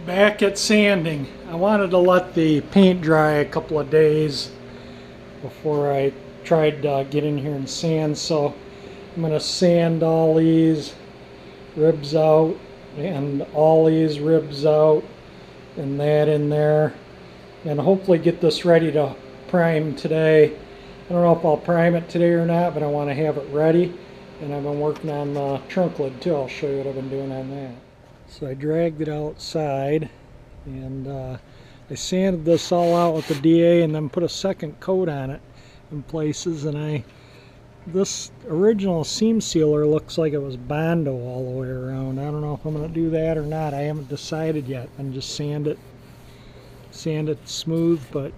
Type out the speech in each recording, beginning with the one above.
Back at sanding. I wanted to let the paint dry a couple of days before I tried to get in here and sand, so I'm going to sand all these ribs out and all these ribs out and that in there, and hopefully get this ready to prime today. I don't know if I'll prime it today or not, but I want to have it ready. And I've been working on the trunk lid too. I'll show you what I've been doing on that. So I dragged it outside and I sanded this all out with the DA and then put a second coat on it in places. And this original seam sealer looks like it was Bondo all the way around. I don't know if I'm going to do that or not. I haven't decided yet. I'm just sand it smooth, but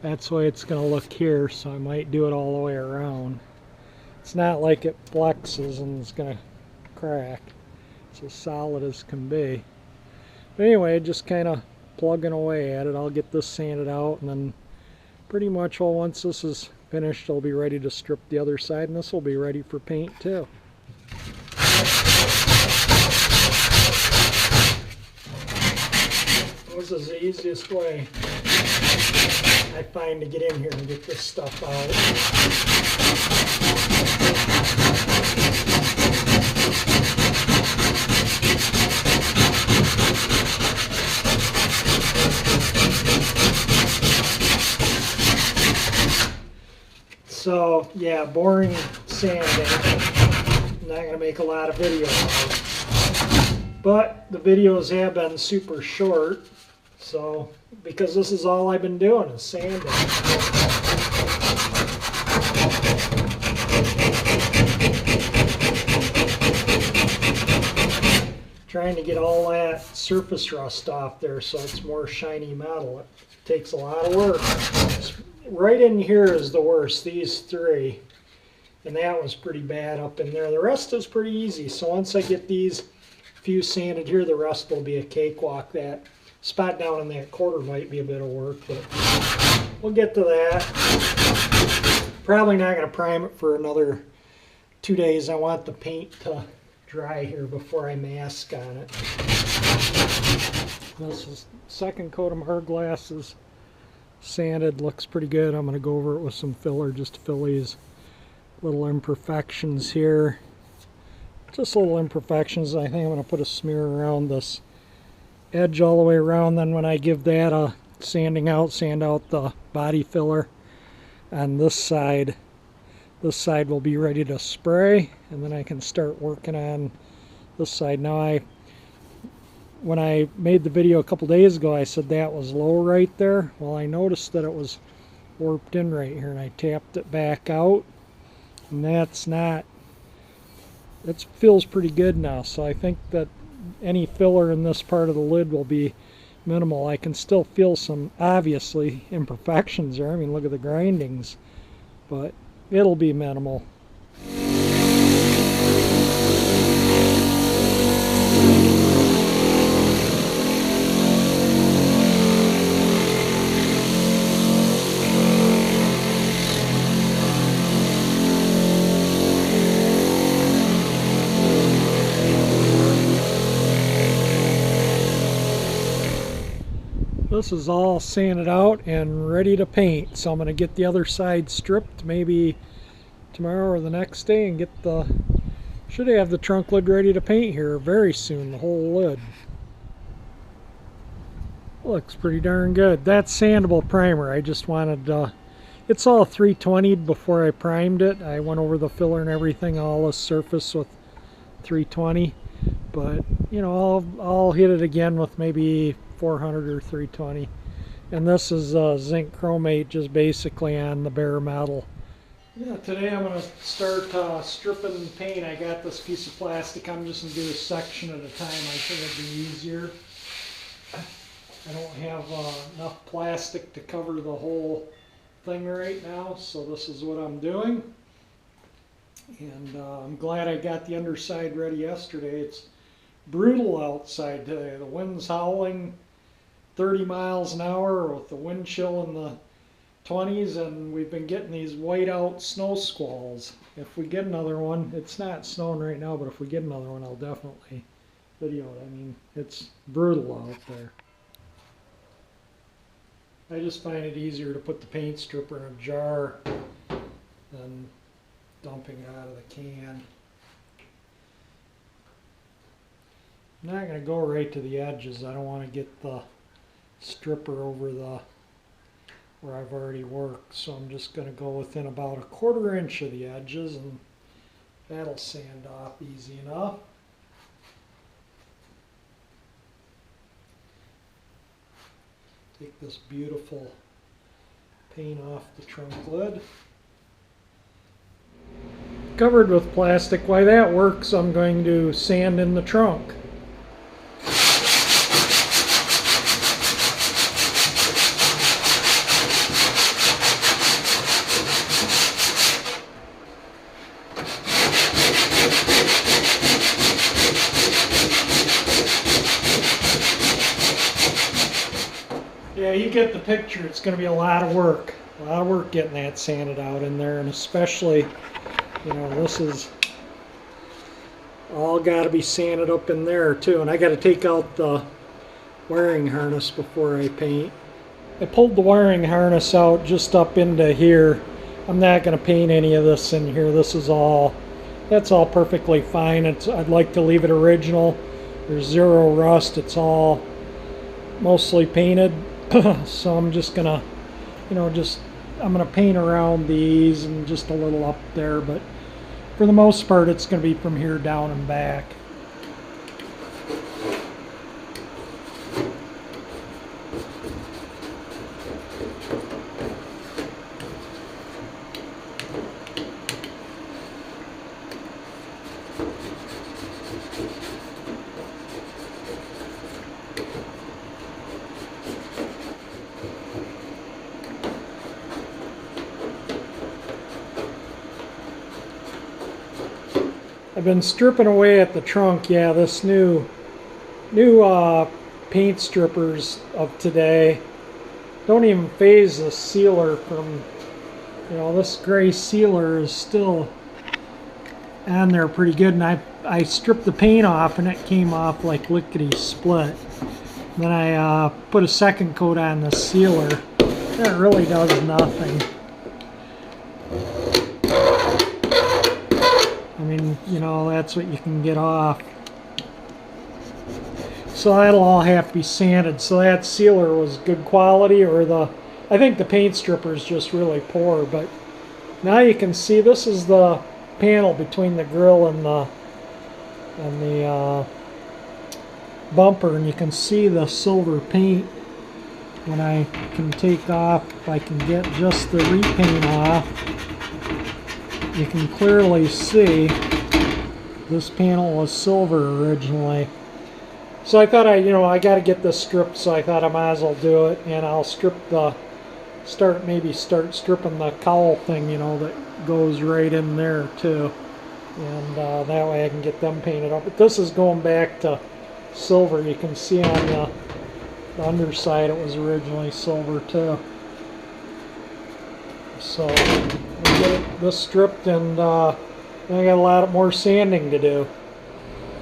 that's the way it's going to look here. So I might do it all the way around. It's not like it flexes and it's going to crack. It's as solid as can be. But anyway, just kind of plugging away at it. I'll get this sanded out, and then pretty much once this is finished, I'll be ready to strip the other side, and this will be ready for paint too. This is the easiest way I find to get in here and get this stuff out. So yeah, boring sanding. I'm not going to make a lot of videos, but the videos have been super short. So because this is all I've been doing is sanding. Trying to get all that surface rust off there so it's more shiny metal. It takes a lot of work. Right in here is the worst, these three, and that was pretty bad up in there. The rest is pretty easy, so once I get these few sanded here, the rest will be a cakewalk. That spot down in that quarter might be a bit of work, but we'll get to that. Probably not going to prime it for another 2 days. I want the paint to dry here before I mask on it. This is second coat of our glasses. Sanded, looks pretty good. I'm going to go over it with some filler just to fill these little imperfections here. Just little imperfections. I think I'm going to put a smear around this edge all the way around. Then when I give that a sand out the body filler on this side. This side will be ready to spray, and then I can start working on this side. Now when I made the video a couple days ago, I said that was low right there. Well, I noticed that it was warped in right here, and I tapped it back out, and that's not, it feels pretty good now. So I think that any filler in this part of the lid will be minimal. I can still feel some, obviously, imperfections there. I mean, look at the grindings, but it'll be minimal. This is all sanded out and ready to paint, so I'm going to get the other side stripped maybe tomorrow or the next day and should have the trunk lid ready to paint here very soon, the whole lid. Looks pretty darn good. That's sandable primer. I just wanted, it's all 320'd before I primed it. I went over the filler and everything, all the surface with 320, but you know, I'll hit it again with maybe 400 or 320. And this is zinc chromate, just basically on the bare metal. Yeah, today I'm going to start stripping paint. I got this piece of plastic. I'm just going to do a section at a time. I think it'd be easier. I don't have enough plastic to cover the whole thing right now, so this is what I'm doing. And I'm glad I got the underside ready yesterday. It's brutal outside today. The wind's howling 30 miles an hour with the wind chill in the 20s, and we've been getting these whiteout snow squalls. If we get another one, it's not snowing right now, but if we get another one, I'll definitely video it. I mean, it's brutal out there. I just find it easier to put the paint stripper in a jar than dumping it out of the can. I'm not going to go right to the edges. I don't want to get the stripper over the where I've already worked, so I'm just going to go within about 1/4 inch of the edges, and that'll sand off easy enough. Take this beautiful paint off the trunk lid. Covered with plastic. While that works, I'm going to sand in the trunk. Yeah, you get the picture. It's going to be a lot of work. A lot of work getting that sanded out in there, and especially, you know, this is all got to be sanded up in there too. And I got to take out the wiring harness before I paint. I pulled the wiring harness out just up into here. I'm not going to paint any of this in here. This is all, that's all perfectly fine. I'd like to leave it original. There's zero rust. It's all mostly painted. So I'm just gonna, you know, I'm gonna paint around these and just a little up there, but for the most part it's gonna be from here down and back. I've been stripping away at the trunk. Yeah, this new paint strippers of today don't even phase the sealer from, you know, this gray sealer is still on there pretty good, and I stripped the paint off and it came off like lickety split. Then I put a second coat on the sealer. That really does nothing. I mean, you know, that's what you can get off. So that'll all have to be sanded. So that sealer was good quality, or I think the paint stripper is just really poor. But now you can see this is the panel between the grill and the bumper, and you can see the silver paint. When I can take off, if I can get just the repaint off, you can clearly see this panel was silver originally. So I thought I got to get this stripped, so I thought I might as well do it, and I'll start stripping the cowl thing, you know, that goes right in there too, and that way I can get them painted up. But this is going back to silver. You can see on the underside it was originally silver too. So we'll get this stripped, and then I got a lot more sanding to do.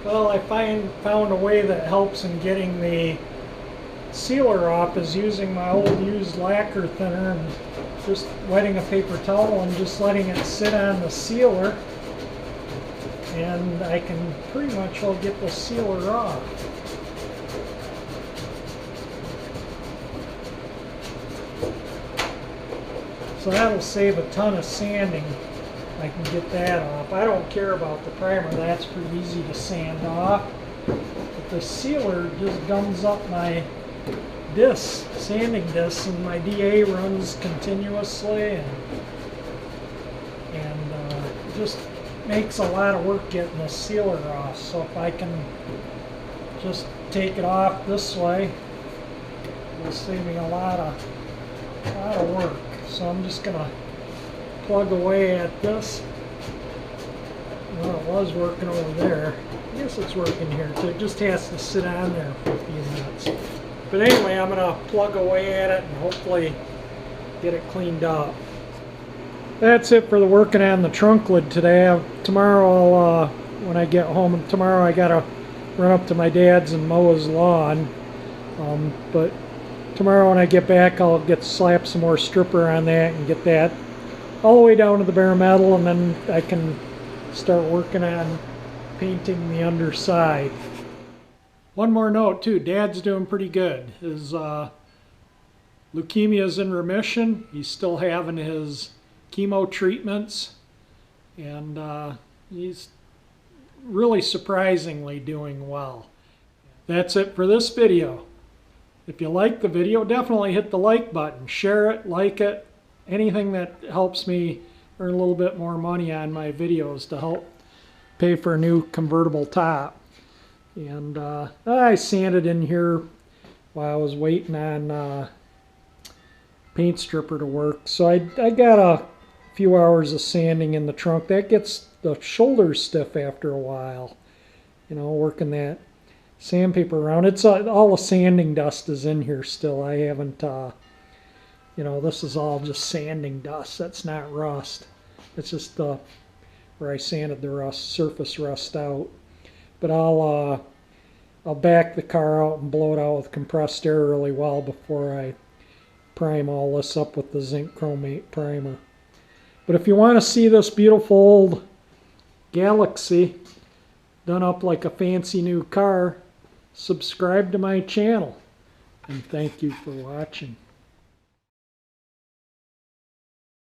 Well, I found a way that helps in getting the sealer off is using my old used lacquer thinner and just wetting a paper towel and just letting it sit on the sealer, and I can pretty much all get the sealer off. So that'll save a ton of sanding. I can get that off. I don't care about the primer. That's pretty easy to sand off. But the sealer just gums up my discs, sanding discs, and my DA runs continuously, and just makes a lot of work getting the sealer off. So if I can just take it off this way, it'll save me a lot of work. So I'm just gonna plug away at this. Well, it was working over there. I guess it's working here too. It just has to sit on there for a few minutes. But anyway, I'm gonna plug away at it and hopefully get it cleaned up. That's it for the working on the trunk lid today. Tomorrow, when I get home, tomorrow I gotta run up to my dad's and mow his lawn. But tomorrow when I get back, I'll slap some more stripper on that and get that all the way down to the bare metal, and then I can start working on painting the underside. One more note too, Dad's doing pretty good. His leukemia is in remission. He's still having his chemo treatments, and he's really surprisingly doing well. That's it for this video. If you like the video, definitely hit the like button, share it, like it, anything that helps me earn a little bit more money on my videos to help pay for a new convertible top. And I sanded in here while I was waiting on paint stripper to work. So I got a few hours of sanding in the trunk. That gets the shoulders stiff after a while, you know, working that sandpaper around. It's all the sanding dust is in here still. I haven't, you know, this is all just sanding dust. That's not rust. It's just where I sanded the rust, surface rust out. But I'll back the car out and blow it out with compressed air really well before I prime all this up with the zinc chromate primer. But if you want to see this beautiful old Galaxie done up like a fancy new car, subscribe to my channel. And thank you for watching.